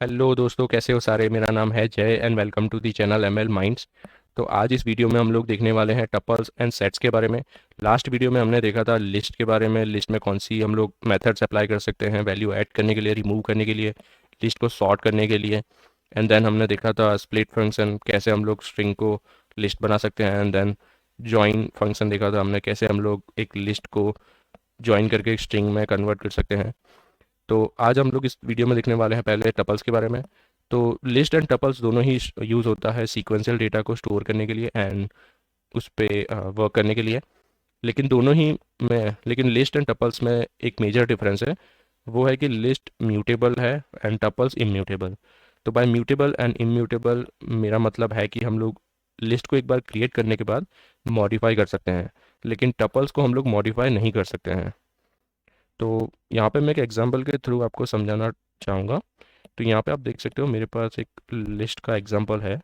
Hello दोस्तों, कैसे हो सारे। मेरा नाम है Jay and welcome to the channel M L Minds. तो आज इस वीडियो में हम लोग देखने वाले हैं टपल्स एंड सेट्स के बारे में। लास्ट वीडियो में हमने देखा था लिस्ट के बारे में, लिस्ट में कौन सी हम लोग मेथड्स अप्लाई कर सकते हैं वैल्यू ऐड करने के लिए, रिमूव करने के लिए, लिस्ट को सॉर्ट करने के लिए। एंड देन हमने देखा था स्प्लिट फंक्शन, कैसे हम लोग स्ट्रिंग को लिस्ट बना सकते हैं। एंड देन जॉइन फंक्शन देखा था हमने, कैसे हम लोग एक लिस्ट को जॉइन करके स्ट्रिंग में कन्वर्ट कर सकते हैं। तो आज हम लोग इस वीडियो में देखने वाले हैं पहले टपल्स के बारे में। तो लिस्ट एंड टपल्स दोनों ही यूज़ होता है सीक्वेंशियल डेटा को स्टोर करने के लिए एंड उस पे वर्क करने के लिए। लेकिन दोनों ही में, लेकिन लिस्ट एंड टपल्स में एक मेजर डिफरेंस है। वो है कि लिस्ट म्यूटेबल है एंड टपल्स इम्यूटेबल। तो बाय म्यूटेबल एंड इम्यूटेबल मेरा मतलब है कि हम लोग लिस्ट को एक बार क्रिएट करने के बाद मॉडिफाई कर सकते हैं, लेकिन टपल्स को हम लोग मॉडिफाई नहीं कर सकते हैं। तो यहाँ पे मैं एक एग्जांपल के थ्रू आपको समझाना चाहूँगा। तो यहाँ पे आप देख सकते हो मेरे पास एक लिस्ट का एग्जांपल है।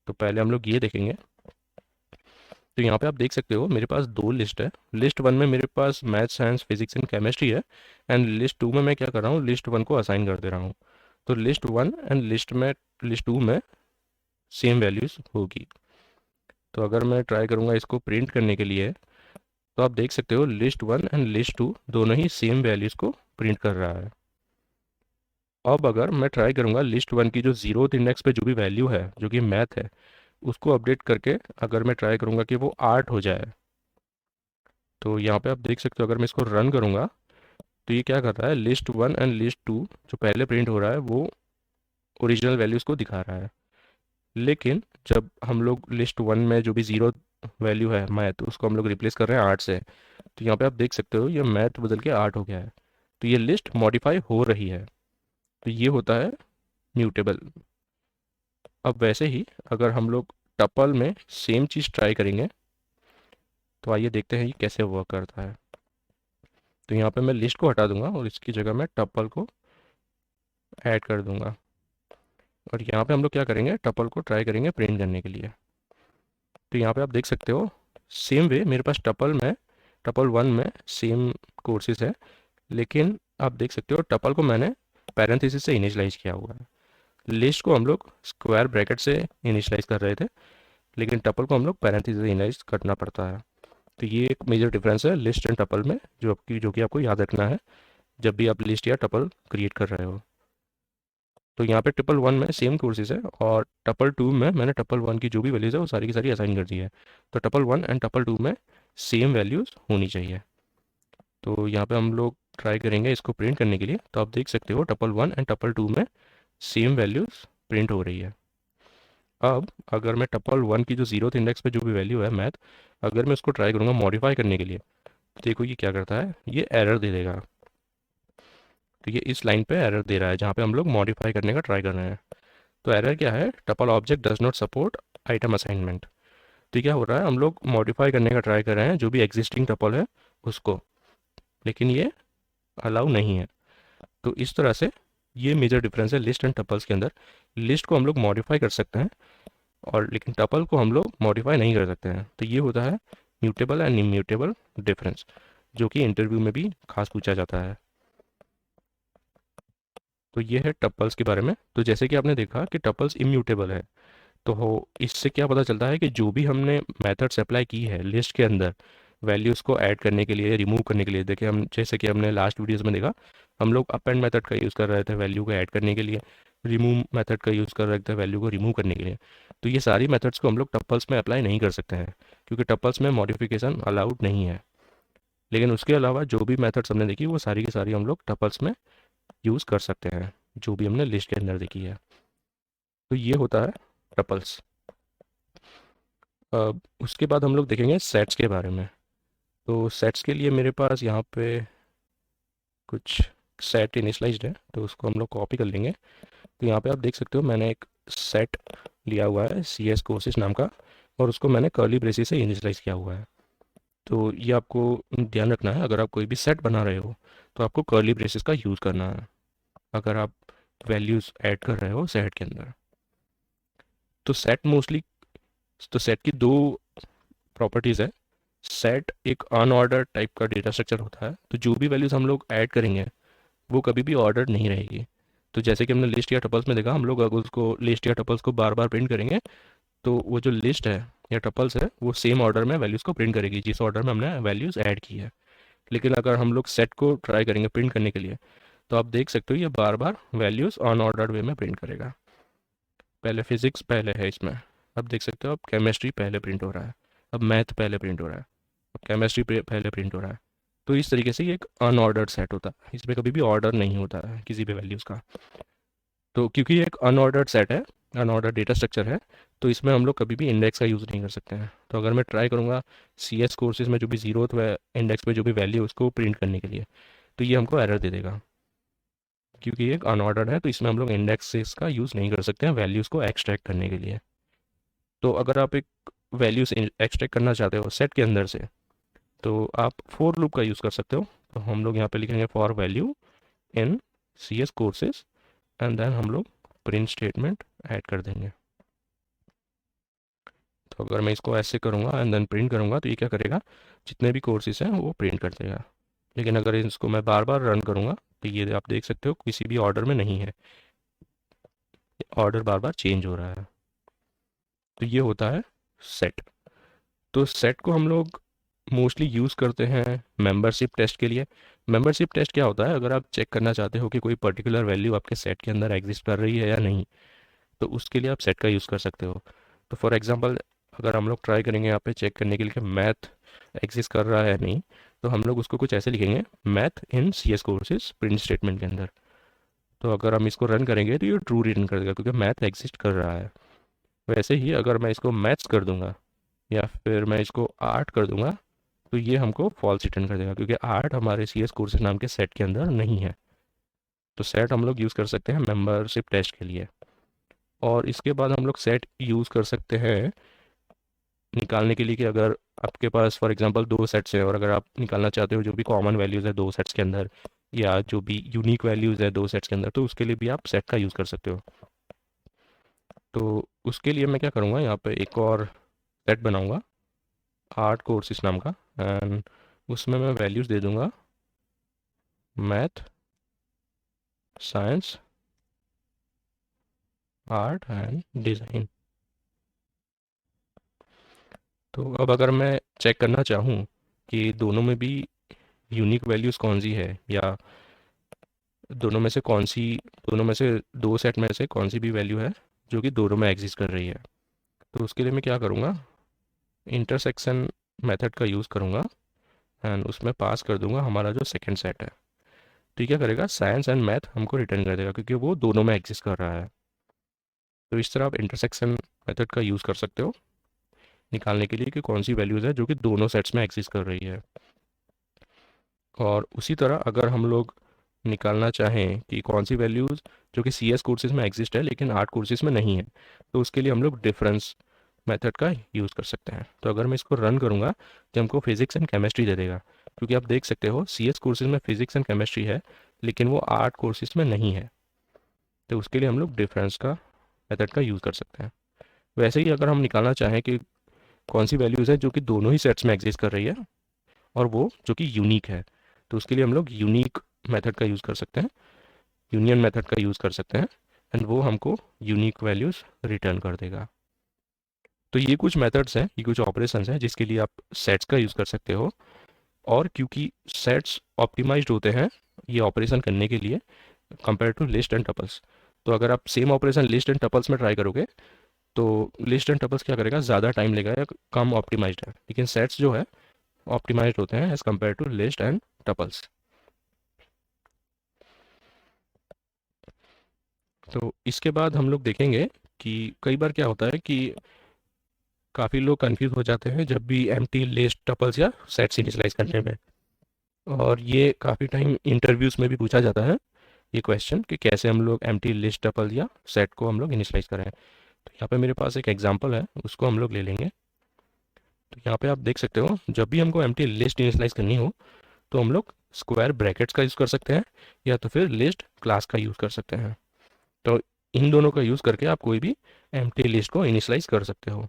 तो पहले हम लोग ये देखेंगे। तो यहाँ पे आप देख सकते हो मेरे पास दो लिस्ट है। लिस्ट वन में मेरे पास math, science, physics and chemistry है। एंड लिस्ट टू में मैं क्या कर रहा हूँ, लिस्ट वन को असाइन कर दे रहा हूँ। तो list one and list two में सेम वैल्यूज़ होगी। तो अगर मैं ट्राई करूँगा इसको प्रिंट करने के लिए, तो आप देख सकते हो list one and list two दोनों ही सेम वैल्यूज़ को प्रिंट कर रहा है। अब अगर मैं ट्राई करूँगा लिस्ट वन की जो जीरोथ इंडेक्स पे जो भी वैल्यू है, जो कि मैथ है, उसको अपडेट करके अगर मैं ट्राई करूँगा कि वो 8 हो जाए, तो यहाँ पे आप देख सकते हो अगर मैं इसको रन करूँगा, तो ये क्या कर रहा है, list one and list two जो पहले प्रिंट हो रहा है वो ओरिजिनल वैल्यूज़ को दिखा रहा है। लेकिन जब हम लोग लिस्ट वन में जो भी जीरो वैल्यू है मैथ, उसको हम लोग रिप्लेस कर रहे हैं 8 से, तो यहाँ पे आप देख सकते हो ये मैथ बदल के 8 हो गया है। तो ये लिस्ट मॉडिफाई हो रही है। तो ये होता है म्यूटेबल। अब वैसे ही अगर हम लोग टपल में सेम चीज़ ट्राई करेंगे, तो आइए देखते हैं ये कैसे वर्क करता है। तो यहाँ पे मैं लिस्ट को हटा दूंगा और इसकी जगह मैं टपल को ऐड कर दूंगा। और यहाँ पे हम लोग क्या करेंगे, टपल को ट्राई करेंगे प्रिंट करने के लिए। तो यहाँ पे आप देख सकते हो सेम वे मेरे पास टपल वन में सेम कोर्सेज है। लेकिन आप देख सकते हो टपल को मैंने पैरेंथेसिस से इनिशियलाइज किया हुआ है। लिस्ट को हम लोग स्क्वायर ब्रैकेट से इनिशियलाइज कर रहे थे, लेकिन टपल को हम लोग पैरेंथेसिस से इनिशियलाइज करना पड़ता है। तो ये एक मेजर डिफरेंस है लिस्ट एंड टपल में, जो कि आपको याद रखना है जब भी आप लिस्ट या टपल क्रिएट कर रहे हो। तो यहाँ पे ट्रिपल वन में सेम कोर्सेज है और टपल टू में मैंने टपल वन की जो भी वैल्यूज़ है वो सारी की सारी असाइन कर दी है। तो tuple one and tuple two में सेम वैल्यूज़ होनी चाहिए। तो यहाँ पे हम लोग ट्राई करेंगे इसको प्रिंट करने के लिए। तो आप देख सकते हो tuple one and tuple two में सेम वैल्यूज़ प्रिंट हो रही है। अब अगर मैं टपल वन की जो जीरोथ इंडेक्स पे जो भी वैल्यू है मैथ, अगर मैं उसको ट्राई करूँगा मॉडिफाई करने के लिए, तो देखो ये क्या करता है, ये एरर दे देगा। तो ये इस लाइन पे एरर दे रहा है जहाँ पे हम लोग मॉडिफाई करने का ट्राई कर रहे हैं। तो एरर क्या है, tuple object does not support item assignment. तो क्या हो रहा है, हम लोग मॉडिफाई करने का ट्राई कर रहे हैं जो भी एग्जिस्टिंग टपल है उसको, लेकिन ये अलाउ नहीं है। तो इस तरह से ये मेजर डिफरेंस है लिस्ट एंड टपल्स के अंदर। लिस्ट को हम लोग मॉडिफाई कर सकते हैं और लेकिन टपल को हम लोग मॉडिफाई नहीं कर सकते हैं। तो ये होता है म्यूटेबल एंड इम्यूटेबल डिफरेंस, जो कि इंटरव्यू में भी खास पूछा जाता है। तो ये है टपल्स के बारे में। तो जैसे कि आपने देखा कि टपल्स इम्यूटेबल है, तो हो इससे क्या पता चलता है कि जो भी हमने मेथड्स अप्लाई की है लिस्ट के अंदर वैल्यूज़ को ऐड करने के लिए, रिमूव करने के लिए, देखिए हम जैसे कि हमने लास्ट वीडियोस में देखा, हम लोग अपेंड मेथड का यूज़ कर रहे थे वैल्यू को ऐड करने के लिए, रिमूव मेथड का यूज़ कर रहे थे वैल्यू को रिमूव करने के लिए। तो ये सारी मेथड्स को हम लोग टपल्स में अप्लाई नहीं कर सकते हैं, क्योंकि टपल्स में मॉडिफिकेशन अलाउड नहीं है। लेकिन उसके अलावा जो भी मेथड्स हमने देखी वो सारी की सारी हम लोग टपल्स में यूज़ कर सकते हैं, जो भी हमने लिस्ट के अंदर देखी है। तो ये होता है टपल्स। उसके बाद हम लोग देखेंगे सेट्स के बारे में। तो सेट्स के लिए मेरे पास यहाँ पे कुछ सेट इनिशलाइज्ड है, तो उसको हम लोग कॉपी कर लेंगे। तो यहाँ पे आप देख सकते हो मैंने एक सेट लिया हुआ है सी एस कोर्सेज नाम का, और उसको मैंने कर्ली ब्रेसिस से इनिशलाइज किया हुआ है। तो ये आपको ध्यान रखना है, अगर आप कोई भी सेट बना रहे हो तो आपको कर्ली ब्रेसिस का यूज़ करना है अगर आप वैल्यूज़ ऐड कर रहे हो सेट के अंदर। तो सेट मोस्टली, तो सेट की दो प्रॉपर्टीज़ है। सेट एक अनऑर्डर टाइप का डेटा स्ट्रक्चर होता है, तो जो भी वैल्यूज़ हम लोग ऐड करेंगे वो कभी भी ऑर्डर नहीं रहेगी। तो जैसे कि हमने लिस्ट या टपल्स में देखा, हम लोग अगर उसको लिस्ट या टपल्स को बार बार प्रिंट करेंगे तो वो जो लिस्ट है या टपल्स है वो सेम ऑर्डर में वैल्यूज़ को प्रिंट करेगी जिस ऑर्डर में हमने वैल्यूज़ ऐड की है। लेकिन अगर हम लोग सेट को ट्राई करेंगे प्रिंट करने के लिए, तो आप देख सकते हो ये बार बार वैल्यूज़ अन ऑर्डर वे में प्रिंट करेगा। पहले फिजिक्स पहले है इसमें, अब देख सकते हो अब केमिस्ट्री पहले प्रिंट हो रहा है, अब मैथ पहले प्रिंट हो रहा है, अब केमिस्ट्री पहले प्रिंट हो रहा है। तो इस तरीके से ये एक अनऑर्डर्ड सेट होता है, इसमें कभी भी ऑर्डर नहीं होता है किसी भी वैल्यूज़ का। तो क्योंकि ये एक अनऑर्डर्ड सेट है, अनऑर्डर्ड डेटा स्ट्रक्चर है, तो इसमें हम लोग कभी भी इंडेक्स का यूज़ नहीं कर सकते हैं। तो अगर मैं ट्राई करूँगा सी एस कोर्सेज में जो भी जीरोथ इंडेक्स पे जो भी वैल्यू है उसको प्रिंट करने के लिए, तो ये हमको एरर दे देगा क्योंकि ये एक अनऑर्डर्ड है, तो इसमें हम लोग इंडेक्सेस का यूज़ नहीं कर सकते हैं वैल्यूज़ को एक्सट्रैक्ट करने के लिए। तो अगर आप एक वैल्यूज़ एक्सट्रैक्ट करना चाहते हो सेट के अंदर से, तो आप फॉर लूप का यूज़ कर सकते हो। तो हम लोग यहाँ पे लिखेंगे for value in C S courses and then हम लोग प्रिंट स्टेटमेंट ऐड कर देंगे। तो अगर मैं इसको ऐसे करूँगा एंड देन प्रिंट करूँगा तो ये क्या करेगा, जितने भी कोर्सेज हैं वो प्रिंट कर देगा। लेकिन अगर इसको मैं बार बार रन करूँगा तो ये आप देख सकते हो किसी भी ऑर्डर में नहीं है, ऑर्डर बार बार चेंज हो रहा है। तो ये होता है सेट। तो सेट को हम लोग मोस्टली यूज़ करते हैं मेंबरशिप टेस्ट के लिए। मेंबरशिप टेस्ट क्या होता है, अगर आप चेक करना चाहते हो कि कोई पर्टिकुलर वैल्यू आपके सेट के अंदर एग्जिस्ट कर रही है या नहीं, तो उसके लिए आप सेट का यूज़ कर सकते हो। तो फॉर एग्जांपल अगर हम लोग ट्राई करेंगे यहाँ पे चेक करने के लिए कि मैथ एग्जिस्ट कर रहा है या नहीं, तो हम लोग उसको कुछ ऐसे लिखेंगे, math in C S courses print statement के अंदर। तो अगर हम इसको रन करेंगे तो ये ट्रू रिटर्न कर देगा क्योंकि मैथ एग्जिस्ट कर रहा है। वैसे ही अगर मैं इसको मैथ्स कर दूंगा या फिर मैं इसको आर्ट कर दूंगा, तो ये हमको फॉल्स रिटर्न कर देगा क्योंकि आर्ट हमारे सी एस कोर्सेज नाम के सेट के अंदर नहीं है। तो सेट हम लोग यूज़ कर सकते हैं मेंबरशिप टेस्ट के लिए। और इसके बाद हम लोग सेट यूज़ कर सकते हैं निकालने के लिए कि अगर आपके पास फॉर एग्जांपल दो सेट्स हैं और अगर आप निकालना चाहते हो जो भी कॉमन वैल्यूज़ है दो सेट्स के अंदर या जो भी यूनिक वैल्यूज़ है दो सेट्स के अंदर, तो उसके लिए भी आप सेट का यूज़ कर सकते हो। तो उसके लिए मैं क्या करूँगा, यहाँ पे एक और सेट बनाऊँगा आर्ट कोर्सेज नाम का, एंड उसमें मैं वैल्यूज़ दे दूँगा math, science, art and design. तो अब अगर मैं चेक करना चाहूँ कि दोनों में भी यूनिक वैल्यूज़ कौन सी है या दोनों में से कौन सी, दोनों में से दो सेट में से कौन सी भी वैल्यू है जो कि दोनों में एग्जिस्ट कर रही है, तो उसके लिए मैं क्या करूँगा, इंटरसेक्शन मेथड का यूज़ करूँगा एंड उसमें पास कर दूंगा हमारा जो सेकंड सेट है। तो ये क्या करेगा, साइंस एंड मैथ हमको रिटर्न कर देगा क्योंकि वो दोनों में एग्जिस्ट कर रहा है। तो इस तरह आप इंटरसेक्शन मेथड का यूज़ कर सकते हो निकालने के लिए कि कौन सी वैल्यूज़ है जो कि दोनों सेट्स में एग्जिस्ट कर रही है। और उसी तरह अगर हम लोग निकालना चाहें कि कौन सी वैल्यूज़ जो कि सी एस कोर्सेज में एग्जिस्ट है लेकिन आर्ट कोर्सेज में नहीं है, तो उसके लिए हम लोग डिफरेंस मेथड का यूज़ कर सकते हैं। तो अगर मैं इसको रन करूँगा तो हमको फिजिक्स एंड केमिस्ट्री दे देगा क्योंकि आप देख सकते हो सी एस कोर्सेज में फिजिक्स एंड केमिस्ट्री है लेकिन वो आर्ट कोर्सेज में नहीं है। तो उसके लिए हम लोग डिफरेंस का मेथड का यूज़ कर सकते हैं। वैसे ही अगर हम निकालना चाहें कि कौन सी वैल्यूज़ है जो कि दोनों ही सेट्स में एग्जिस्ट कर रही है और वो जो कि यूनिक है, तो उसके लिए हम लोग यूनिक मेथड का यूज़ कर सकते हैं, यूनियन मेथड का यूज़ कर सकते हैं एंड वो हमको यूनिक वैल्यूज़ रिटर्न कर देगा। तो ये कुछ मेथड्स हैं, ये कुछ ऑपरेशंस हैं जिसके लिए आप सेट्स का यूज़ कर सकते हो। और क्योंकि सेट्स ऑप्टिमाइज्ड होते हैं ये ऑपरेशन करने के लिए compare to list and tuples, तो अगर आप same operation list and tuples में ट्राई करोगे तो लिस्ट एंड टपल्स क्या करेगा, ज़्यादा टाइम लेगा या कम ऑप्टिमाइज्ड है, लेकिन सेट्स जो है ऑप्टिमाइज्ड होते हैं as compare to list and tuples. तो इसके बाद हम लोग देखेंगे कि कई बार क्या होता है कि काफ़ी लोग कंफ्यूज हो जाते हैं जब भी एम्प्टी लिस्ट टपल्स या सेट्स इनिशियलाइज करने में, और ये काफ़ी टाइम इंटरव्यूज़ में भी पूछा जाता है ये क्वेश्चन कि कैसे हम लोग एम्प्टी लिस्ट टपल या सेट को हम लोग इनिशियलाइज करें। तो यहाँ पे मेरे पास एक एग्जांपल है, उसको हम लोग ले लेंगे। तो यहाँ पे आप देख सकते हो जब भी हमको एम्प्टी लिस्ट इनिशियलाइज करनी हो तो हम लोग स्क्वायर ब्रैकेट्स का यूज़ कर सकते हैं या तो फिर लिस्ट क्लास का यूज़ कर सकते हैं। तो इन दोनों का यूज़ करके आप कोई भी एम्प्टी लिस्ट को इनिशियलाइज कर सकते हो।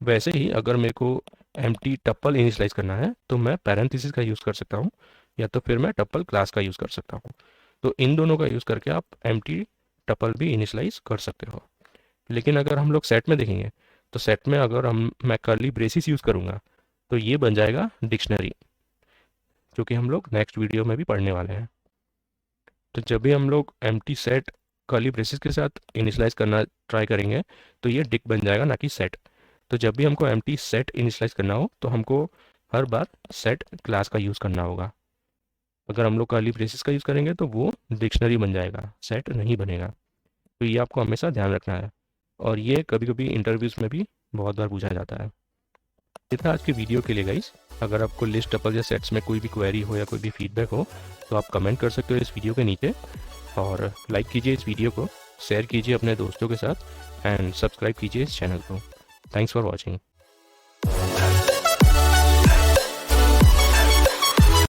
वैसे ही अगर मेरे को एम्प्टी टप्पल इनिशियलाइज करना है तो मैं पैरेंथेसिस का यूज़ कर सकता हूँ या तो फिर मैं टप्पल क्लास का यूज़ कर सकता हूँ। तो इन दोनों का यूज़ करके आप एम्प्टी टपल भी इनिशलाइज कर सकते हो। लेकिन अगर हम लोग सेट में देखेंगे तो सेट में अगर मैं कर्ली ब्रेसिस यूज़ करूँगा तो ये बन जाएगा डिक्शनरी, जो कि हम लोग नेक्स्ट वीडियो में भी पढ़ने वाले हैं। तो जब भी हम लोग एम्प्टी सेट कर्ली ब्रेसिस के साथ इनिशलाइज करना ट्राई करेंगे तो ये डिक बन जाएगा, ना कि सेट। तो जब भी हमको एम्प्टी सेट इनिशलाइज करना हो तो हमको हर बार सेट क्लास का यूज़ करना होगा। अगर हम लोग कर्ली ब्रेसिस का यूज़ करेंगे तो वो डिक्शनरी बन जाएगा, सेट नहीं बनेगा। तो ये आपको हमेशा ध्यान रखना है, और ये कभी कभी इंटरव्यूज़ में भी बहुत बार पूछा जाता है। ये था आज की वीडियो के लिए गाइस। अगर आपको लिस्ट टपल या सेट्स में कोई भी क्वेरी हो या कोई भी फीडबैक हो तो आप कमेंट कर सकते हो इस वीडियो के नीचे, और लाइक कीजिए इस वीडियो को, शेयर कीजिए अपने दोस्तों के साथ, एंड सब्सक्राइब कीजिए इस चैनल को। Thanks for watching.